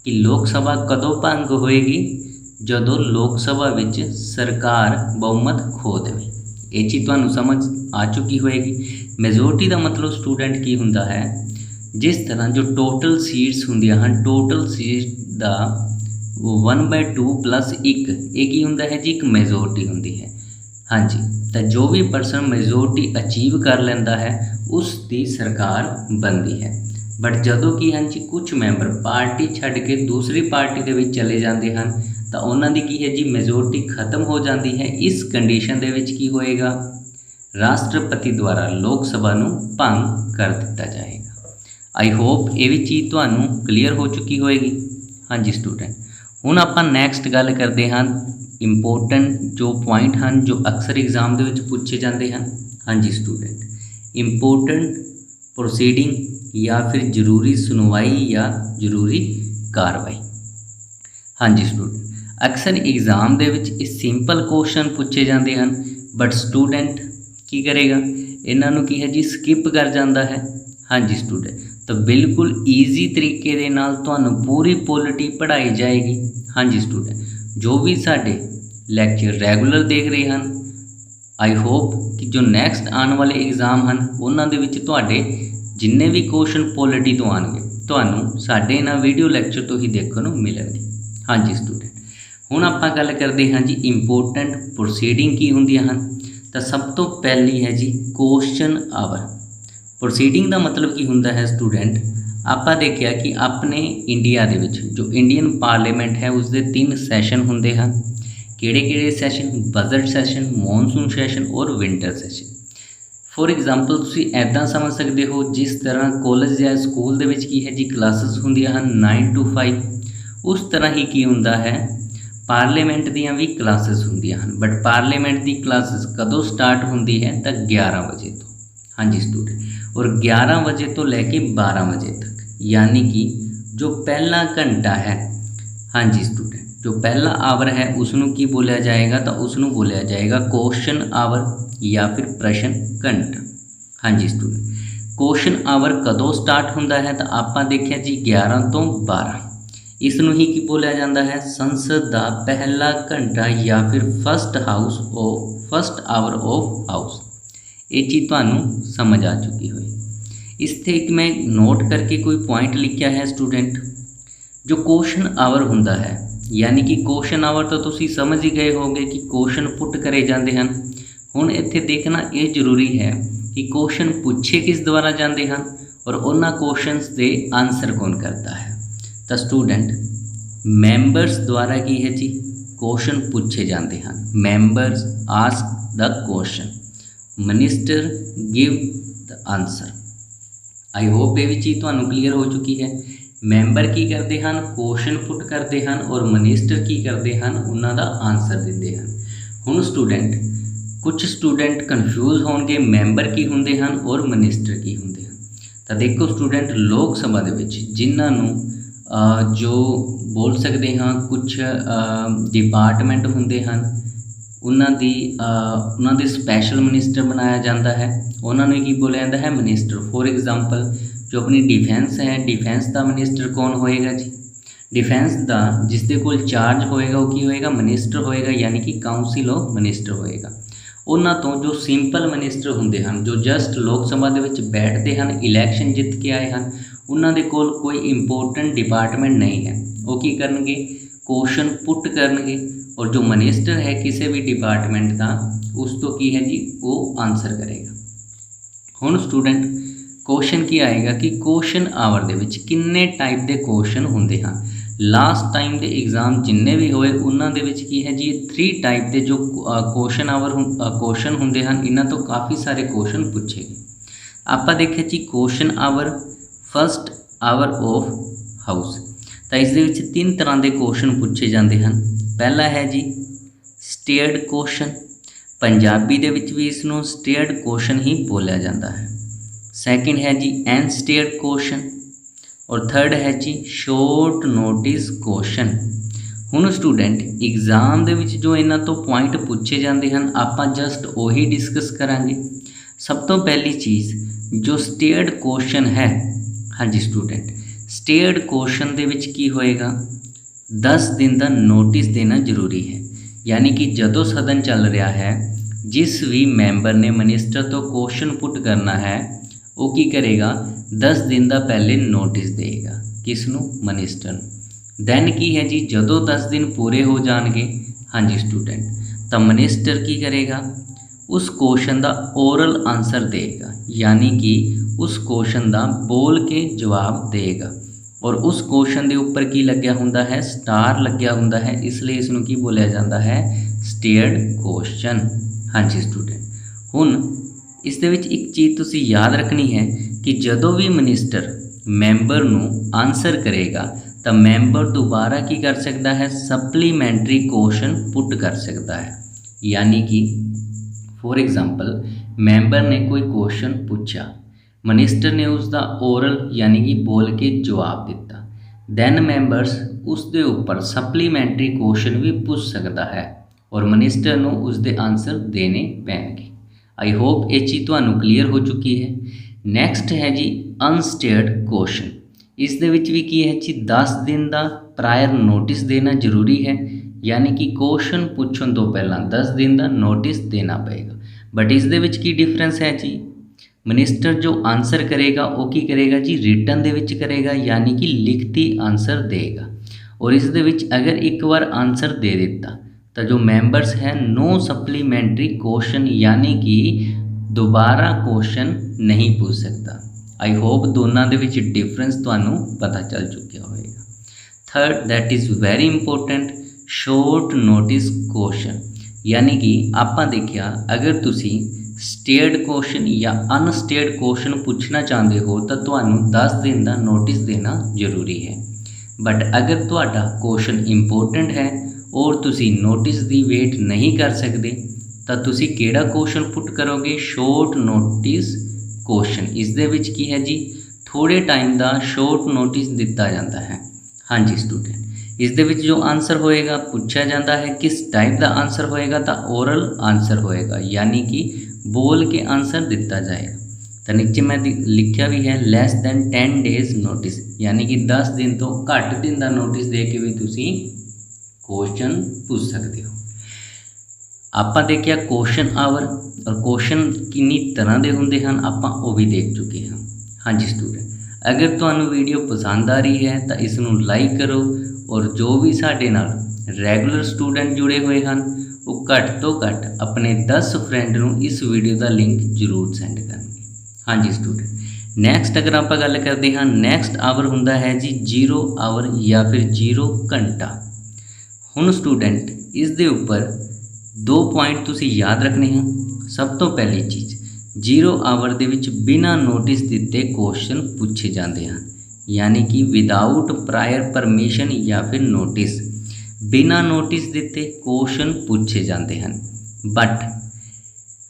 कि लोक सभा कदों भंग होएगी, जदों लोक सभा विच सरकार बहुमत खो देवे। ये चीज़ तुहानूं समझ आ चुकी होएगी। मेजोरिटी का मतलब स्टूडेंट की हुंदा है, जिस तरह जो टोटल सीट्स होंदियां हैं, टोटल सीट का 1/2 प्लस 1 ये की हुंदा है जी एक मेजोरिटी होंदी है। हाँ जी, तो जो भी परसन मेजोरिटी अचीव कर लेंदा है उसकी सरकार बनती है। बट जदों की हाँ जी कुछ मैंबर पार्टी छड्ड के दूसरी पार्टी के विच चले जाते हैं तो उन्हां दी की है जी मेजोरिटी खत्म हो जाती है। इस कंडीशन दे विच की होएगा, राष्ट्रपति द्वारा लोक सभा नूं भंग कर दिता जाएगा। आई होप ये भी चीज़ तुहानूं क्लीयर हो चुकी होएगी। हाँ जी स्टूडेंट, हुण आपां नैक्सट गल करते हैं इंपोर्टेंट जो पॉइंट हैं जो अक्सर एग्जाम दे विच पूछे जाते हैं। हाँ जी स्टूडेंट, इंपोर्टेंट प्रोसीडिंग या फिर जरूरी सुनवाई या जरूरी कार्रवाई। हाँ जी स्टूडेंट, ਅਕਸਰ एग्जाम ਦੇ ਵਿੱਚ ਇਹ ਸਿੰਪਲ ਕੁਐਸਚਨ ਪੁੱਛੇ ਜਾਂਦੇ ਹਨ, ਬਟ ਸਟੂਡੈਂਟ ਕੀ ਕਰੇਗਾ, ਇਹਨਾਂ ਨੂੰ ਕੀ ਹੈ ਜੀ ਸਕਿਪ ਕਰ ਜਾਂਦਾ ਹੈ। ਹਾਂਜੀ ਸਟੂਡੈਂਟ, ਤਾਂ ਬਿਲਕੁਲ ਈਜ਼ੀ ਤਰੀਕੇ ਦੇ ਨਾਲ ਤੁਹਾਨੂੰ ਪੂਰੀ ਪੋਲਿਟੀ ਪੜ੍ਹਾਈ ਜਾਏਗੀ। ਹਾਂਜੀ ਸਟੂਡੈਂਟ, ਜੋ ਵੀ ਸਾਡੇ ਲੈਕਚਰ ਰੈਗੂਲਰ ਦੇਖ ਰਹੇ ਹਨ, ਆਈ ਹੋਪ ਕਿ ਜੋ ਨੈਕਸਟ ਆਉਣ ਵਾਲੇ ਐਗਜ਼ਾਮ ਹਨ ਉਹਨਾਂ ਦੇ ਵਿੱਚ ਤੁਹਾਡੇ ਜਿੰਨੇ ਵੀ ਕੁਐਸਚਨ ਪੋਲਿਟੀ ਤੋਂ ਆਉਣਗੇ ਤੁਹਾਨੂੰ ਸਾਡੇ ਇਹਨਾਂ ਵੀਡੀਓ ਲੈਕਚਰ ਤੋਂ ਹੀ ਦੇਖਣ ਨੂੰ ਮਿਲਣਗੇ। ਹਾਂਜੀ ਸਟੂਡੈਂਟ, ਹੁਣ ਆਪਾਂ ਗੱਲ ਕਰਦੇ ਹਾਂ ਜੀ ਇੰਪੋਰਟੈਂਟ ਪ੍ਰੋਸੀਡਿੰਗ ਕੀ ਹੁੰਦੀਆਂ ਹਨ। ਤਾਂ ਸਭ ਤੋਂ ਪਹਿਲੀ ਹੈ ਜੀ ਕੁਐਸਚਨ ਆਵਰ। ਪ੍ਰੋਸੀਡਿੰਗ ਦਾ ਮਤਲਬ ਕੀ ਹੁੰਦਾ ਹੈ ਸਟੂਡੈਂਟ, ਆਪਾਂ ਦੇਖਿਆ ਕਿ ਆਪਣੇ ਇੰਡੀਆ ਦੇ ਵਿੱਚ ਜੋ ਇੰਡੀਅਨ ਪਾਰਲੀਮੈਂਟ ਹੈ ਉਸਦੇ 3 ਸੈਸ਼ਨ ਹੁੰਦੇ ਹਨ। ਕਿਹੜੇ session, budget session, monsoon session ਔਰ ਵਿੰਟਰ ਸੈਸ਼ਨ। ਫੋਰ ਐਗਜ਼ਾਮਪਲ ਤੁਸੀਂ ਇੱਦਾਂ ਸਮਝ ਸਕਦੇ ਹੋ, ਜਿਸ ਤਰ੍ਹਾਂ ਕਾਲਜ ਜਾਂ ਸਕੂਲ ਦੇ ਵਿੱਚ ਕੀ ਹੈ ਜੀ ਕਲਾਸਿਸ ਹੁੰਦੀਆਂ ਹਨ 9 to 5, ਉਸ ਤਰ੍ਹਾਂ ਹੀ ਕੀ ਹੁੰਦਾ ਹੈ ਪਾਰਲੀਮੈਂਟ ਦੀਆਂ ਵੀ ਕਲਾਸਿਸ ਹੁੰਦੀਆਂ ਹਨ। ਬਟ ਪਾਰਲੀਮੈਂਟ ਦੀ ਕਲਾਸਿਸ ਕਦੋਂ ਸਟਾਰਟ ਹੁੰਦੀ ਹੈ ਤਾਂ 11 ਵਜੇ ਤੋਂ। ਹਾਂਜੀ ਸਟੂਡੈਂਟ, ਔਰ 11 ਵਜੇ ਤੋਂ ਲੈ ਕੇ 12 ਵਜੇ ਤੱਕ, ਯਾਨੀ ਕਿ ਜੋ ਪਹਿਲਾ ਘੰਟਾ ਹੈ, ਹਾਂਜੀ ਸਟੂਡੈਂਟ, ਜੋ ਪਹਿਲਾ ਆਵਰ ਹੈ ਉਸ ਨੂੰ ਕੀ ਬੋਲਿਆ ਜਾਏਗਾ ਤਾਂ ਉਸ ਨੂੰ ਬੋਲਿਆ ਜਾਏਗਾ ਕੁਐਸਚਨ ਆਵਰ ਜਾਂ ਫਿਰ ਪ੍ਰਸ਼ਨ ਘੰਟਾ। ਹਾਂਜੀ ਸਟੂਡੈਂਟ, ਕੁਐਸਚਨ ਆਵਰ ਕਦੋਂ ਸਟਾਰਟ ਹੁੰਦਾ ਹੈ ਤਾਂ ਆਪਾਂ ਦੇਖਿਆ ਜੀ 11 ਤੋਂ 12। ਇਸ ਨੂੰ ਹੀ ਕੀ ਬੋਲਿਆ ਜਾਂਦਾ ਹੈ, ਸੰਸਦ ਦਾ ਪਹਿਲਾ ਘੰਟਾ ਜਾਂ ਫਿਰ ਫਸਟ ਆਵਰ ਆਫ ਹਾਊਸ। ਇਹ ਚੀਜ਼ ਤੁਹਾਨੂੰ ਸਮਝ ਆ ਚੁੱਕੀ ਹੋਈ। ਇਸ ਤੇ ਇੱਕ ਮੈਂ ਨੋਟ ਕਰਕੇ ਕੋਈ ਪੁਆਇੰਟ ਲਿਖਿਆ ਹੈ ਸਟੂਡੈਂਟ, ਜੋ ਕੁਐਸਚਨ ਆਵਰ ਹੁੰਦਾ ਹੈ, ਯਾਨੀ ਕਿ ਕੁਐਸਚਨ ਆਵਰ ਤਾਂ ਤੁਸੀਂ ਸਮਝ ਹੀ ਗਏ ਹੋਗੇ ਕਿ ਕੁਐਸਚਨ ਪੁੱਟ ਕਰੇ ਜਾਂਦੇ ਹਨ। ਹੁਣ ਇੱਥੇ ਦੇਖਣਾ ਇਹ ਜ਼ਰੂਰੀ ਹੈ ਕਿ ਕੁਐਸਚਨ ਪੁੱਛੇ ਕਿਸ ਦੁਆਰਾ ਜਾਂਦੇ ਹਨ ਔਰ ਉਹਨਾਂ ਕੁਐਸਚਨਸ ਦੇ ਆਨਸਰ ਕੌਣ ਕਰਦਾ ਹੈ। ਤਾਂ ਸਟੂਡੈਂਟ, ਮੈਂਬਰਸ ਦੁਆਰਾ ਕੀ ਹੈ ਜੀ ਕੁਐਸਚਨ ਪੁੱਛੇ ਜਾਂਦੇ ਹਨ। Members ask the question, minister give the answer. I hope ਇਹ ਵੀ ਚੀਜ਼ ਤੁਹਾਨੂੰ ਕਲੀਅਰ ਹੋ ਚੁੱਕੀ ਹੈ। ਮੈਂਬਰ ਕੀ ਕਰਦੇ ਹਨ, ਕੁਐਸਚਨ ਪੁੱਟ ਕਰਦੇ ਹਨ, ਔਰ ਮਿਨਿਸਟਰ ਕੀ ਕਰਦੇ ਹਨ, ਉਹਨਾਂ ਦਾ ਆਨਸਰ ਦਿੰਦੇ ਹਨ। ਹੁਣ ਸਟੂਡੈਂਟ, ਕੁਝ ਸਟੂਡੈਂਟ ਕਨਫਿਊਜ਼ ਹੋਣਗੇ ਮੈਂਬਰ ਕੀ ਹੁੰਦੇ ਹਨ ਔਰ ਮਿਨਿਸਟਰ ਕੀ ਹੁੰਦੇ ਹਨ। ਤਾਂ ਦੇਖੋ ਸਟੂਡੈਂਟ, ਲੋਕ ਸਭਾ ਦੇ ਵਿੱਚ ਜਿਨ੍ਹਾਂ ਨੂੰ ਜੋ ਬੋਲ ਸਕਦੇ ਹਾਂ ਕੁਝ ਡਿਪਾਰਟਮੈਂਟ ਹੁੰਦੇ ਹਨ, ਉਹਨਾਂ ਦੇ ਸਪੈਸ਼ਲ ਮਿਨਿਸਟਰ ਬਣਾਇਆ ਜਾਂਦਾ ਹੈ। ਉਹਨਾਂ ਨੂੰ ਕੀ ਬੋਲਿਆ ਜਾਂਦਾ ਹੈ, ਮਿਨਿਸਟਰ। ਫੋਰ ਐਗਜ਼ਾਮਪਲ, ਜੋ ਆਪਣੀ ਡਿਫੈਂਸ ਹੈ, ਡਿਫੈਂਸ ਦਾ ਮਿਨਿਸਟਰ ਕੌਣ ਹੋਏਗਾ ਜੀ, ਡਿਫੈਂਸ ਦਾ ਜਿਸ ਦੇ ਕੋਲ ਚਾਰਜ ਹੋਏਗਾ ਉਹ ਕੀ ਹੋਏਗਾ, ਮਿਨਿਸਟਰ ਹੋਏਗਾ, ਯਾਨੀ ਕਿ ਕਾਉਂਸਿਲ ਆਫ ਮਿਨਿਸਟਰ ਹੋਏਗਾ। ਉਹਨਾਂ ਤੋਂ ਜੋ ਸਿੰਪਲ ਮਿਨਿਸਟਰ ਹੁੰਦੇ ਹਨ, ਜੋ ਜਸਟ ਲੋਕ ਸਭਾ ਦੇ ਵਿੱਚ ਬੈਠਦੇ ਹਨ, ਇਲੈਕਸ਼ਨ ਜਿੱਤ ਕੇ ਆਏ ਹਨ, ਉਹਨਾਂ ਦੇ ਕੋਲ ਕੋਈ ਇੰਪੋਰਟੈਂਟ ਡਿਪਾਰਟਮੈਂਟ ਨਹੀਂ ਹੈ, ਉਹ ਕੀ ਕਰਨਗੇ, ਕੁਐਸਚਨ ਪੁੱਟ ਕਰਨਗੇ, ਔਰ ਜੋ ਮਿਨਿਸਟਰ ਹੈ ਕਿਸੇ ਵੀ ਡਿਪਾਰਟਮੈਂਟ ਦਾ, ਉਸ ਤੋਂ ਕੀ ਹੈ ਜੀ ਉਹ ਆਨਸਰ ਕਰੇਗਾ। ਹੁਣ ਸਟੂਡੈਂਟ, ਕੁਐਸਚਨ ਕੀ ਆਏਗਾ ਕਿ ਕੁਐਸਚਨ ਆਵਰ ਦੇ ਵਿੱਚ ਕਿੰਨੇ ਟਾਈਪ ਦੇ ਕੁਐਸਚਨ ਹੁੰਦੇ ਹਨ। ਲਾਸਟ ਟਾਈਮ ਦੇ ਐਗਜ਼ਾਮ ਜਿੰਨੇ ਵੀ ਹੋਏ ਉਹਨਾਂ ਦੇ ਵਿੱਚ ਕੀ ਹੈ ਜੀ 3 ਟਾਈਪ ਦੇ ਜੋ ਕੁਐਸਚਨ ਹੁੰਦੇ ਹਨ, ਇਹਨਾਂ ਤੋਂ ਕਾਫੀ ਸਾਰੇ ਕੁਐਸਚਨ ਪੁੱਛੇ ਗਏ। ਆਪਾਂ ਦੇਖਿਆ ਜੀ question hour, first hour of house. ਤਾਂ ਇਸ ਦੇ ਵਿੱਚ 3 ਤਰ੍ਹਾਂ ਦੇ ਕੁਐਸਚਨ ਪੁੱਛੇ ਜਾਂਦੇ ਹਨ। ਪਹਿਲਾ ਹੈ ਜੀ ਸਟੇਅਰਡ ਕੁਐਸਚਨ, ਪੰਜਾਬੀ ਦੇ ਵਿੱਚ ਵੀ ਇਸ ਨੂੰ ਸਟੇਅਰਡ ਕੁਐਸਚਨ ਹੀ ਬੋਲਿਆ ਜਾਂਦਾ ਹੈ। ਸੈਕਿੰਡ ਹੈ ਜੀ ਅਨਸਟੇਅਰਡ ਕੁਐਸਚਨ, ਔਰ ਥਰਡ ਹੈ ਜੀ ਸ਼ੋਰਟ ਨੋਟਿਸ ਕੁਐਸਚਨ। ਹੁਣ ਸਟੂਡੈਂਟ, ਐਗਜ਼ਾਮ ਦੇ ਵਿੱਚ ਜੋ ਇਹਨਾਂ ਤੋਂ ਪੁਆਇੰਟ ਪੁੱਛੇ ਜਾਂਦੇ ਹਨ ਆਪਾਂ ਜਸਟ ਉਹੀ ਡਿਸਕਸ ਕਰਾਂਗੇ। ਸਭ ਤੋਂ ਪਹਿਲੀ ਚੀਜ਼, ਜੋ ਸਟੇਅਰਡ ਕੁਐਸਚਨ ਹੈ, ਹਾਂਜੀ ਸਟੂਡੈਂਟ, ਸਟੇਅਰਡ ਕੁਐਸਚਨ ਦੇ ਵਿੱਚ ਕੀ ਹੋਏਗਾ, 10 ਦਿਨ ਦਾ ਨੋਟਿਸ ਦੇਣਾ ਜ਼ਰੂਰੀ ਹੈ। ਯਾਨੀ ਕਿ ਜਦੋਂ ਸਦਨ ਚੱਲ ਰਿਹਾ ਹੈ, ਜਿਸ ਵੀ ਮੈਂਬਰ ਨੇ ਮਿਨਿਸਟਰ ਤੋਂ ਕੁਐਸਚਨ ਪੁੱਟ ਕਰਨਾ ਹੈ, ਉਹ ਕੀ ਕਰੇਗਾ, 10 ਦਿਨ ਦਾ ਪਹਿਲੇ ਨੋਟਿਸ ਦੇਗਾ। ਕਿਸ ਨੂੰ, ਮਿਨਿਸਟਰ ਨੂੰ। ਦੈਨ ਕੀ ਹੈ ਜੀ, ਜਦੋਂ 10 ਦਿਨ ਪੂਰੇ ਹੋ ਜਾਣਗੇ, ਹਾਂਜੀ ਸਟੂਡੈਂਟ, ਤਾਂ ਮਿਨਿਸਟਰ ਕੀ ਕਰੇਗਾ, ਉਸ ਕੁਐਸਚਨ ਦਾ ਓਰਲ ਆਨਸਰ ਦੇਗਾ, ਯਾਨੀ ਕਿ ਉਸ ਕੁਐਸਚਨ ਦਾ ਬੋਲ ਕੇ ਜਵਾਬ ਦੇਗਾ। ਔਰ ਉਸ ਕੁਐਸਚਨ ਦੇ ਉੱਪਰ ਕੀ ਲੱਗਿਆ ਹੁੰਦਾ ਹੈ, ਸਟਾਰ ਲੱਗਿਆ ਹੁੰਦਾ ਹੈ, ਇਸ ਲਈ ਇਸ ਨੂੰ ਕੀ ਬੋਲਿਆ ਜਾਂਦਾ ਹੈ, ਸਟੇਅਰਡ ਕੁਐਸਚਨ। ਹਾਂਜੀ ਸਟੂਡੈਂਟ, ਹੁਣ ਇਸ ਦੇ ਵਿੱਚ ਇੱਕ ਚੀਜ਼ ਤੁਸੀਂ ਯਾਦ ਰੱਖਣੀ ਹੈ ਕਿ ਜਦੋਂ ਵੀ ਮਿਨਿਸਟਰ ਮੈਂਬਰ ਨੂੰ ਆਨਸਰ ਕਰੇਗਾ ਤਾਂ ਮੈਂਬਰ ਦੁਬਾਰਾ ਕੀ ਕਰ ਸਕਦਾ ਹੈ, ਸਪਲੀਮੈਂਟਰੀ ਕੁਐਸਚਨ ਪੁੱਟ ਕਰ ਸਕਦਾ ਹੈ। ਯਾਨੀ ਕਿ ਫੋਰ ਐਗਜ਼ਾਮਪਲ, ਮੈਂਬਰ ਨੇ ਕੋਈ ਕੁਐਸਚਨ ਪੁੱਛਾ, ਮਿਨਿਸਟਰ ਨੇ ਉਸ ਦਾ ਓਰਲ ਯਾਨੀ ਕਿ ਬੋਲ ਕੇ ਜਵਾਬ ਦਿੱਤਾ। ਦੈਨ ਮੈਂਬਰਸ ਉਸ ਦੇ ਉੱਪਰ ਸਪਲੀਮੈਂਟਰੀ ਕੁਐਸਚਨ ਵੀ ਪੁੱਛ ਸਕਦਾ ਹੈ ਔਰ ਮਿਨਿਸਟਰ ਨੂੰ ਉਸ ਦੇ ਆਨਸਰ ਦੇਣੇ ਪੈਣਗੇ। ਆਈ ਹੋਪ ਇਹ ਚੀਜ਼ ਤੁਹਾਨੂੰ ਕਲੀਅਰ ਹੋ ਚੁੱਕੀ ਹੈ। ਨੈਕਸਟ ਹੈ ਜੀ ਅਨਸਟੇਅਰਡ ਕੁਐਸਚਨ। ਇਸ ਦੇ ਵਿੱਚ ਵੀ ਕੀ ਹੈ ਜੀ 10 ਦਿਨ ਦਾ ਪ੍ਰਾਇਰ ਨੋਟਿਸ ਦੇਣਾ ਜ਼ਰੂਰੀ ਹੈ, ਯਾਨੀ ਕਿ ਕੁਐਸਚਨ ਪੁੱਛਣ ਤੋਂ ਪਹਿਲਾਂ 10 ਦਿਨ ਦਾ ਨੋਟਿਸ ਦੇਣਾ ਪਏਗਾ। ਬਟ ਇਸ ਦੇ ਵਿੱਚ ਕੀ ਡਿਫਰੈਂਸ ਹੈ ਜੀ, ਮਿਨਿਸਟਰ ਜੋ ਆਨਸਰ ਕਰੇਗਾ ਉਹ ਕੀ ਕਰੇਗਾ ਜੀ ਰਿਟਨ ਦੇ ਵਿੱਚ ਕਰੇਗਾ, ਯਾਨੀ ਕਿ ਲਿਖਤੀ ਆਨਸਰ ਦੇਗਾ। ਔਰ ਇਸ ਦੇ ਵਿੱਚ ਅਗਰ ਇੱਕ ਵਾਰ ਆਨਸਰ ਦੇ ਦਿੱਤਾ ਤਾਂ ਜੋ ਮੈਂਬਰਸ ਹੈ नो सप्लीमेंट्री क्वेश्चन, यानी कि दोबारा क्वेश्चन नहीं पूछ सकता। आई होप दोनों के विच डिफरेंस तुहानू पता चल चुका होगा। Third that is very important short notice question, यानी कि आपां देखिया अगर तुसी स्टेयर्ड क्वेश्चन या अनस्टेयर्ड क्वेश्चन पूछना चाहते हो तो तुहानू 10 दिन का नोटिस देना जरूरी है। बट अगर तुहाडा क्वेश्चन इंपोर्टेंट है और तुसी नोटिस की वेट नहीं कर सकते तो तुसी केड़ा क्वेश्चन पुट करोगे, शॉर्ट नोटिस क्वेश्चन। इस दे विच की है जी थोड़े टाइम का शॉर्ट नोटिस दिता जाता है। हाँ जी स्टूडेंट, इस दे विच जो आंसर होएगा पूछा जाता है किस टाइप का आंसर होएगा तो ओरल आंसर होएगा, यानी कि बोल के आंसर दिता जाएगा। तो नीचे मैं लिखा भी है लैस दैन 10 डेज नोटिस, यानी कि 10 दिन तो घट दिन का नोटिस दे के भी तुसी क्वेश्चन पूछ सकते हो। आपां देखिया क्वेश्चन आवर और क्वेश्चन किन्नी तरह के होंगे हैं आपां वो भी देख चुके हैं। हाँ जी स्टूडेंट, अगर तुहानू वीडियो पसंद आ रही है तो इसनू लाइक करो और जो भी साडे नाल रैगुलर स्टूडेंट जुड़े हुए हैं वो घट तो घट अपने 10 फ्रेंड नू इस वीडियो का लिंक जरूर सेंड करेंगे। हाँ जी स्टूडेंट, नैक्सट अगर आप गल करते हैं नैक्सट आवर हुंदा है जी 0 आवर या फिर 0 घंटा। हुण स्टूडेंट इस दे ऊपर 2 पॉइंट तुसी याद रखने हैं। सब तो पहली चीज़ 0 आवर दे विच बिना नोटिस दिते क्वेश्चन पूछे जाते हैं, यानी कि विदाउट प्रायर परमिशन या फिर नोटिस, बिना नोटिस दिते क्वेश्चन पूछे जाते हैं। बट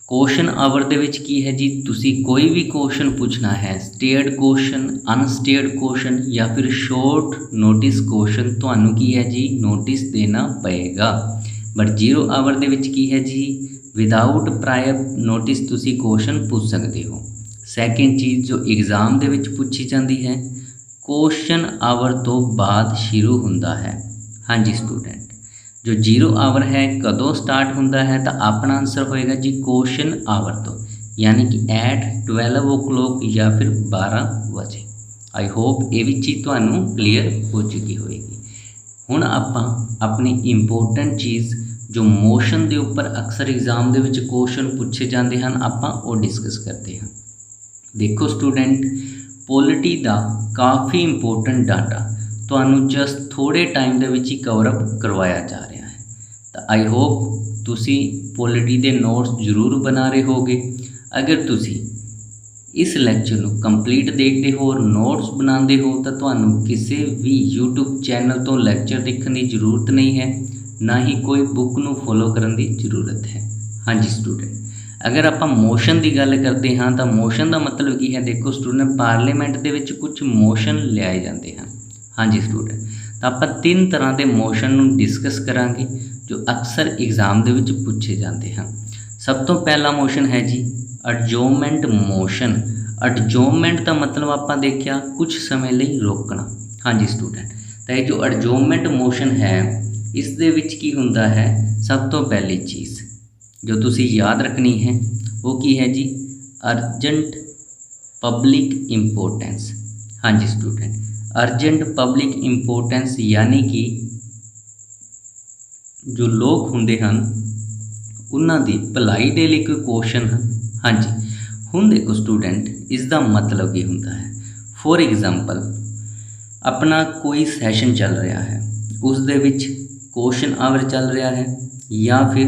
क्वेश्चन आवर दे विच की है जी तुसी कोई भी क्वेश्चन पूछना है, स्टेयर्ड क्वेश्चन, अनस्टेयर्ड क्वेश्चन या फिर शॉर्ट नोटिस क्वेश्चन, तुहानू की है जी नोटिस देना पएगा। बट 0 आवर दे विच की है जी विदाउट प्रायर नोटिस तुसी क्वेश्चन पूछ सकते हो। सैकेंड चीज़ जो एग्जाम दे विच पूछी जाती है क्वेश्चन आवर तो बाद शुरू होंदा है। हाँ जी स्टूडेंट, जो 0 आवर है कदों स्टार्ट होंदा है तो अपना आंसर होएगा जी क्वेश्चन आवर तो, यानी कि एट 12 o'clock या फिर 12 बजे। आई होप ये भी चीज़ तुहानू क्लीयर हो चुकी होएगी। हुण आपां अपनी इंपोर्टेंट चीज़ जो मोशन के उपर अक्सर एग्जाम के क्वेश्चन पूछे जाते हैं आपां वो डिस्कस करते हैं। देखो स्टूडेंट, पॉलिटी का काफ़ी इंपोर्टेंट डाटा तुहानू जस्ट थोड़े टाइम के विच ही कवरअप करवाया जा रहा है। तो आई होप तुसी पॉलिटी के नोट्स जरूर बना रहे होगे। अगर तुसी इस लैक्चर को कंप्लीट देखते हो और नोट्स बनाते हो तो तुहानू किसी भी यूट्यूब चैनल तो लैक्चर देखने की जरूरत नहीं है, ना ही कोई बुक नू फॉलो करने की जरूरत है। हाँ जी स्टूडेंट, अगर आप मोशन की गल करते हाँ तो मोशन का मतलब की है, देखो स्टूडेंट पार्लीमेंट के विच कुछ मोशन लियाए जाते हैं। हाँ जी स्टूडेंट, तो आप 3 तरह के मोशन नू डिस्कस करांगे जो अक्सर एग्जाम के विच पूछे जाते हैं। सब तो पहला मोशन है जी एडजॉर्नमेंट मोशन। एडजॉर्नमेंट का मतलब आप देखिया कुछ समय लिए रोकना। हाँ जी स्टूडेंट, तो ये जो एडजॉर्नमेंट मोशन है इस दे विच की हुंदा है, सब तो पहली चीज़ जो तुसी याद रखनी है वो की है जी अर्जेंट पब्लिक इंपोर्टेंस। हाँ जी स्टूडेंट, अर्जेंट पब्लिक इंपोर्टेंस यानी कि जो लोग होंदे हैं उन्हां दी भलाई दे लई कोई क्वेश्चन है। हाँ जी, हुण देखो स्टूडेंट इसका मतलब की हुंदा है, फॉर एग्जाम्पल अपना कोई सैशन चल रहा है उस दे विच क्वेश्चन आवर चल रहा है या फिर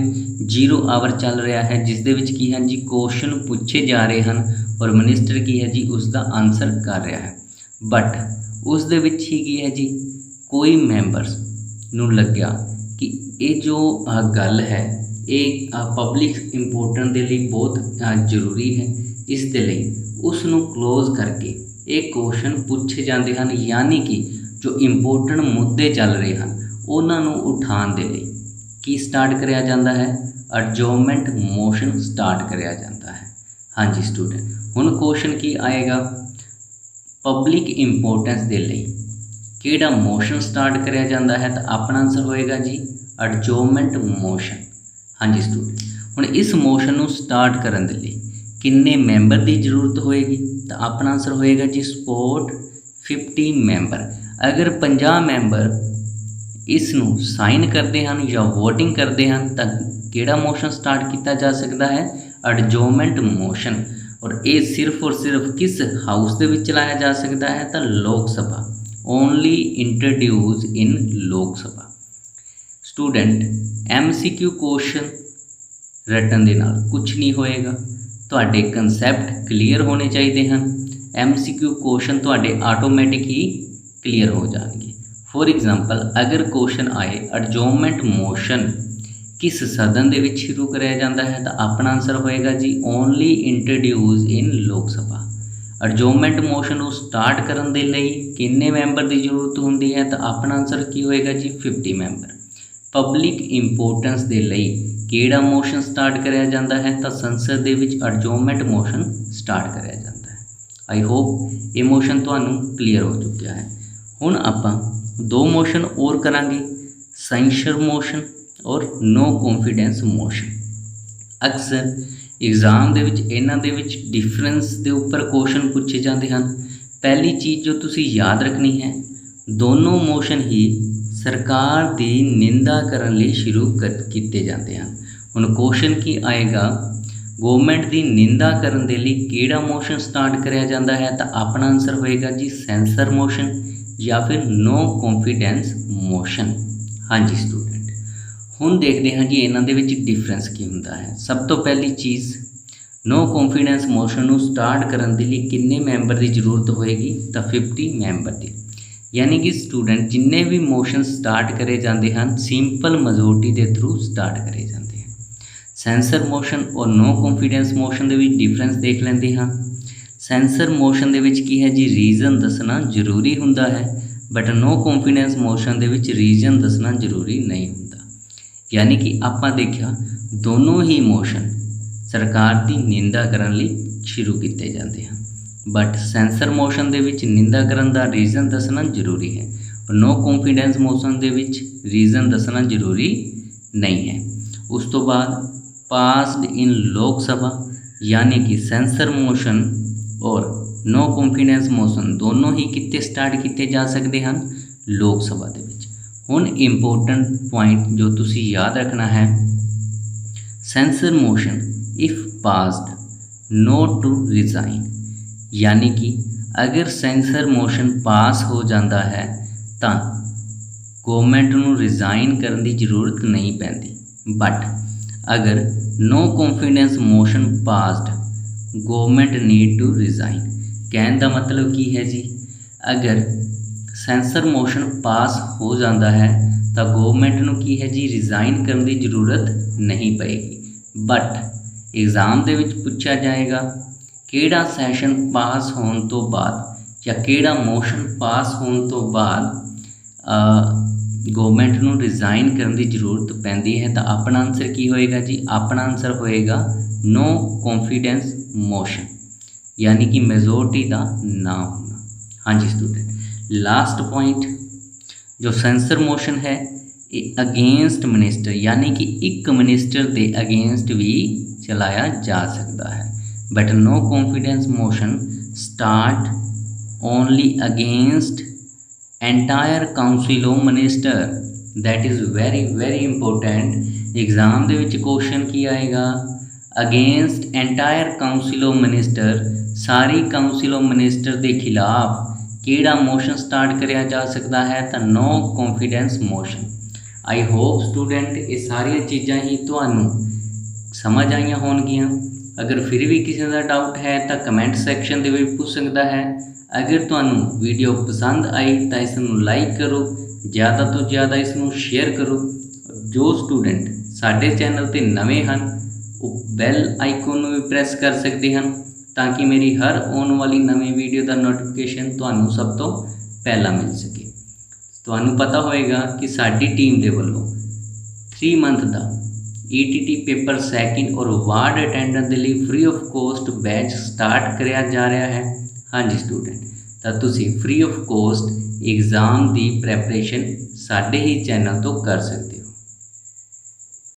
0 आवर चल रहा है जिस दे विच की है जी क्वेश्चन पूछे जा रहे हैं और मिनिस्टर की है जी उसका आंसर कर रहा है। बट उस दे विच ही की है जी कोई मैंबर्स नू लग्या कि ये जो गल है ये पब्लिक इंपोर्टेंट के लिए बहुत जरूरी है, इस दे लई उसनू क्लोज करके एक क्वेश्चन पूछे जाते हैं, यानी कि ਜੋ ਇੰਪੋਰਟੈਂਟ ਮੁੱਦੇ ਚੱਲ ਰਹੇ ਹਨ ਉਹਨਾਂ ਨੂੰ ਉਠਾਉਣ ਦੇ ਲਈ ਕੀ ਸਟਾਰਟ ਕਰਿਆ ਜਾਂਦਾ ਹੈ, ਐਡਜੋਰਨਮੈਂਟ ਮੋਸ਼ਨ ਸਟਾਰਟ ਕਰਿਆ ਜਾਂਦਾ ਹੈ। ਹਾਂਜੀ ਸਟੂਡੈਂਟ, ਹੁਣ ਕੁਐਸਚਨ ਕੀ ਆਏਗਾ, ਪਬਲਿਕ ਇੰਪੋਰਟੈਂਸ ਦੇ ਲਈ ਕਿਹੜਾ ਮੋਸ਼ਨ ਸਟਾਰਟ ਕਰਿਆ ਜਾਂਦਾ ਹੈ, ਤਾਂ ਆਪਣਾ ਆਨਸਰ ਹੋਏਗਾ ਜੀ ਐਡਜੋਰਨਮੈਂਟ ਮੋਸ਼ਨ। ਹਾਂਜੀ ਸਟੂਡੈਂਟ, ਹੁਣ ਇਸ ਮੋਸ਼ਨ ਨੂੰ ਸਟਾਰਟ ਕਰਨ ਦੇ ਲਈ ਕਿੰਨੇ ਮੈਂਬਰ ਦੀ ਜ਼ਰੂਰਤ ਹੋਏਗੀ, ਤਾਂ ਆਪਣਾ ਆਨਸਰ ਹੋਏਗਾ ਜੀ ਸਪੋਰਟ 50 ਮੈਂਬਰ। ਅਗਰ 50 ਮੈਂਬਰ ਇਸ ਨੂੰ ਸਾਈਨ ਕਰਦੇ ਹਨ ਜਾਂ ਵੋਟਿੰਗ ਕਰਦੇ ਹਨ ਤਾਂ ਕਿਹੜਾ ਮੋਸ਼ਨ ਸਟਾਰਟ ਕੀਤਾ ਜਾ ਸਕਦਾ ਹੈ, ਐਡਜੋਰਨਮੈਂਟ ਮੋਸ਼ਨ। ਔਰ ਇਹ ਸਿਰਫ ਔਰ ਸਿਰਫ ਕਿਸ ਹਾਊਸ ਦੇ ਵਿੱਚ ਚਲਾਇਆ ਜਾ ਸਕਦਾ ਹੈ, ਤਾਂ ਲੋਕ ਸਭਾ, ਓਨਲੀ ਇੰਟਰੋਡਿਊਸ ਇਨ ਲੋਕ ਸਭਾ। ਸਟੂਡੈਂਟ, MCQ ਕੁਐਸਚਨ ਰਟਨ ਦੇ ਨਾਲ ਕੁਝ ਨਹੀਂ ਹੋਏਗਾ, ਤੁਹਾਡੇ ਕਨਸੈਪਟ ਕਲੀਅਰ ਹੋਣੇ ਚਾਹੀਦੇ ਹਨ। MCQ ਕੁਐਸਚਨ ਤੁਹਾਡੇ ਆਟੋਮੈਟਿਕ ਹੀ ਕਲੀਅਰ ਹੋ ਜਾਣਗੇ। ਫੋਰ ਐਗਜ਼ਾਮਪਲ, ਅਗਰ ਕੁਐਸਚਨ ਆਏ ਐਡਜੋਰਨਮੈਂਟ ਮੋਸ਼ਨ ਕਿਸ ਸਦਨ ਦੇ ਵਿੱਚ ਸ਼ੁਰੂ ਕਰਿਆ ਜਾਂਦਾ ਹੈ, ਤਾਂ ਆਪਣਾ ਆਨਸਰ ਹੋਏਗਾ ਜੀ ਓਨਲੀ ਇੰਟਰੋਡਿਊਸ ਇਨ ਲੋਕ ਸਭਾ। ਐਡਜੋਰਨਮੈਂਟ ਮੋਸ਼ਨ ਨੂੰ ਸਟਾਰਟ ਕਰਨ ਦੇ ਲਈ ਕਿੰਨੇ ਮੈਂਬਰ ਦੀ ਜ਼ਰੂਰਤ ਹੁੰਦੀ ਹੈ, ਤਾਂ ਆਪਣਾ ਆਨਸਰ ਕੀ ਹੋਏਗਾ ਜੀ 50 ਮੈਂਬਰ। ਪਬਲਿਕ ਇੰਪੋਰਟੈਂਸ ਦੇ ਲਈ ਕਿਹੜਾ ਮੋਸ਼ਨ ਸਟਾਰਟ ਕਰਿਆ ਜਾਂਦਾ ਹੈ, ਤਾਂ ਸੰਸਦ ਦੇ ਵਿੱਚ ਐਡਜੋਰਨਮੈਂਟ ਮੋਸ਼ਨ ਸਟਾਰਟ ਕਰਿਆ ਜਾਂਦਾ ਹੈ। ਆਈ ਹੋਪ ਇਹ ਮੋਸ਼ਨ ਤੁਹਾਨੂੰ ਕਲੀਅਰ ਹੋ ਚੁੱਕਿਆ ਹੈ। ਹੁਣ ਆਪਾਂ ਦੋ ਮੋਸ਼ਨ ਹੋਰ ਕਰਾਂਗੇ, ਸੈਂਸ਼ਰ ਮੋਸ਼ਨ ਔਰ ਨੋ ਕੌਨਫੀਡੈਂਸ ਮੋਸ਼ਨ। ਅਕਸਰ ਐਗਜ਼ਾਮ ਦੇ ਵਿੱਚ ਇਹਨਾਂ ਦੇ ਵਿੱਚ ਡਿਫਰੈਂਸ ਦੇ ਉੱਪਰ ਕੁਐਸਚਨ ਪੁੱਛੇ ਜਾਂਦੇ ਹਨ। ਪਹਿਲੀ ਚੀਜ਼ ਜੋ ਤੁਸੀਂ ਯਾਦ ਰੱਖਣੀ ਹੈ, ਦੋਨੋਂ ਮੋਸ਼ਨ ਹੀ ਸਰਕਾਰ ਦੀ ਨਿੰਦਾ ਕਰਨ ਲਈ ਸ਼ੁਰੂ ਕੀਤੇ ਜਾਂਦੇ ਹਨ। ਹੁਣ ਕੁਐਸਚਨ ਕੀ ਆਏਗਾ, ਗਵਰਨਮੈਂਟ ਦੀ ਨਿੰਦਾ ਕਰਨ ਦੇ ਲਈ ਕਿਹੜਾ ਮੋਸ਼ਨ ਸਟਾਰਟ ਕਰਿਆ ਜਾਂਦਾ ਹੈ, ਤਾਂ ਆਪਣਾ ਆਨਸਰ ਹੋਏਗਾ ਜੀ ਸੈਂਸਰ ਮੋਸ਼ਨ ਜਾਂ ਫਿਰ ਨੋ ਕੌਨਫੀਡੈਂਸ ਮੋਸ਼ਨ। ਹਾਂਜੀ ਸਟੂਡੈਂਟ, ਹੁਣ ਦੇਖਦੇ ਹਾਂ ਜੀ ਇਹਨਾਂ ਦੇ ਵਿੱਚ ਡਿਫਰੈਂਸ ਕੀ ਹੁੰਦਾ ਹੈ। ਸਭ ਤੋਂ ਪਹਿਲੀ ਚੀਜ਼, ਨੋ ਕੌਨਫੀਡੈਂਸ ਮੋਸ਼ਨ ਨੂੰ ਸਟਾਰਟ ਕਰਨ ਦੇ ਲਈ ਕਿੰਨੇ ਮੈਂਬਰ ਦੀ ਜ਼ਰੂਰਤ ਹੋਏਗੀ, ਤਾਂ 50 ਮੈਂਬਰ ਦੀ। ਯਾਨੀ ਕਿ ਸਟੂਡੈਂਟ ਜਿੰਨੇ ਵੀ ਮੋਸ਼ਨ ਸਟਾਰਟ ਕਰੇ ਜਾਂਦੇ ਹਨ ਸਿੰਪਲ ਮੈਜੋਰਟੀ ਦੇ ਥਰੂ ਸਟਾਰਟ ਕਰੇ ਜਾਂਦੇ ਹਨ। ਸੈਂਸਰ ਮੋਸ਼ਨ ਔਰ ਨੋ ਕੌਨਫੀਡੈਂਸ ਮੋਸ਼ਨ ਦੇ ਵਿੱਚ ਡਿਫਰੈਂਸ ਦੇਖ ਲੈਂਦੇ ਹਾਂ। ਸੈਂਸਰ ਮੋਸ਼ਨ ਦੇ ਵਿੱਚ ਕੀ ਹੈ ਜੀ, ਰੀਜ਼ਨ ਦੱਸਣਾ ਜ਼ਰੂਰੀ ਹੁੰਦਾ ਹੈ, ਬਟ ਨੋ ਕੌਨਫੀਡੈਂਸ ਮੋਸ਼ਨ ਦੇ ਵਿੱਚ ਰੀਜ਼ਨ ਦੱਸਣਾ ਜ਼ਰੂਰੀ ਨਹੀਂ ਹੁੰਦਾ। ਯਾਨੀ ਕਿ ਆਪਾਂ ਦੇਖਿਆ ਦੋਨੋਂ ਹੀ ਮੋਸ਼ਨ ਸਰਕਾਰ ਦੀ ਨਿੰਦਾ ਕਰਨ ਲਈ ਸ਼ੁਰੂ ਕੀਤੇ ਜਾਂਦੇ ਹਨ, ਬਟ ਸੈਂਸਰ ਮੋਸ਼ਨ ਦੇ ਵਿੱਚ ਨਿੰਦਾ ਕਰਨ ਦਾ ਰੀਜ਼ਨ ਦੱਸਣਾ ਜ਼ਰੂਰੀ ਹੈ, ਨੋ ਕੌਨਫੀਡੈਂਸ ਮੋਸ਼ਨ ਦੇ ਵਿੱਚ ਰੀਜ਼ਨ ਦੱਸਣਾ ਜ਼ਰੂਰੀ ਨਹੀਂ ਹੈ। ਉਸ ਤੋਂ ਬਾਅਦ ਪਾਸਡ ਇਨ ਲੋਕ ਸਭਾ, यानी कि सेंसर मोशन और नो कॉन्फिडेंस मोशन दोनों ही कितने स्टार्ट किए जा सकते हैं, लोक सभा दे विच। हुण इंपोर्टेंट पॉइंट जो तुसी याद रखना है, censure motion if passed not to resign, यानी कि अगर सेंसर मोशन पास हो जाता है तो गवर्नमेंट नूं रिजाइन करने की जरूरत नहीं पैंदी, बट अगर no confidence motion passed government need to resign. कहने का मतलब की है जी, अगर सेंसर मोशन पास हो जाता है तो गवर्नमेंट नूं की है जी रिजाइन करने की जरूरत नहीं पएगी, बट एग्जाम दे विच पूछा जाएगा किहड़ा सैशन पास होने तो बाद या किहड़ा मोशन पास होने तो बाद गवर्नमेंट नूं रिजाइन करने की जरूरत पैंदी है, तो अपना आंसर की होएगा जी, अपना आंसर होएगा नो कॉन्फिडेंस मोशन, यानी कि मेजोरिटी का ना होना। हाँ जी स्टूडेंट, लास्ट पॉइंट जो सेंसर मोशन है ये अगेंस्ट मिनिस्टर, यानी कि एक मिनिस्टर के अगेंस्ट भी चलाया जा सकता है, but no confidence motion start only against entire council of minister. That is very very important. Exam दे विच क्वेश्चन की आएगा, against entire council of minister, सारी काउंसिल ऑफ मिनिस्टर के खिलाफ किहड़ा मोशन स्टार्ट कराया जा सकता है, तो no confidence motion. I hope student ये सारिया चीज़ां ही तुहानूं समझ आईयां होणगियां। अगर फिर भी किसी का डाउट है तो कमेंट सैक्शन दे विच पूछ सकता है। अगर तुहानूं वीडियो पसंद आई तो इसनूं लाइक करो, ज़्यादा तो ज़्यादा इसनूं शेयर करो। जो स्टूडेंट साडे चैनल ते नवे हैं वो बैल आइकन भी प्रेस कर सकते हैं, ताकि मेरी हर आने वाली नवी वीडियो का नोटिफिकेशन तुहानूं सब तो पहला मिल सके। ਤੁਹਾਨੂੰ ਪਤਾ ਹੋਏਗਾ ਕਿ ਸਾਡੀ ਟੀਮ ਦੇ ਵੱਲੋਂ 3 ਮੰਥ ਦਾ ETT ਪੇਪਰ ਸੈਕਿੰਡ ਔਰ ਵਾਰਡ ਅਟੈਂਡੈਂਟ ਦੇ ਲਈ free of cost batch start ਕਰਿਆ ਜਾ ਰਿਹਾ ਹੈ। ਹਾਂਜੀ ਸਟੂਡੈਂਟ, ਤਾਂ ਤੁਸੀਂ free of cost exam the preparation ਸਾਡੇ ਹੀ ਚੈਨਲ ਤੋਂ ਕਰ ਸਕਦੇ ਹੋ।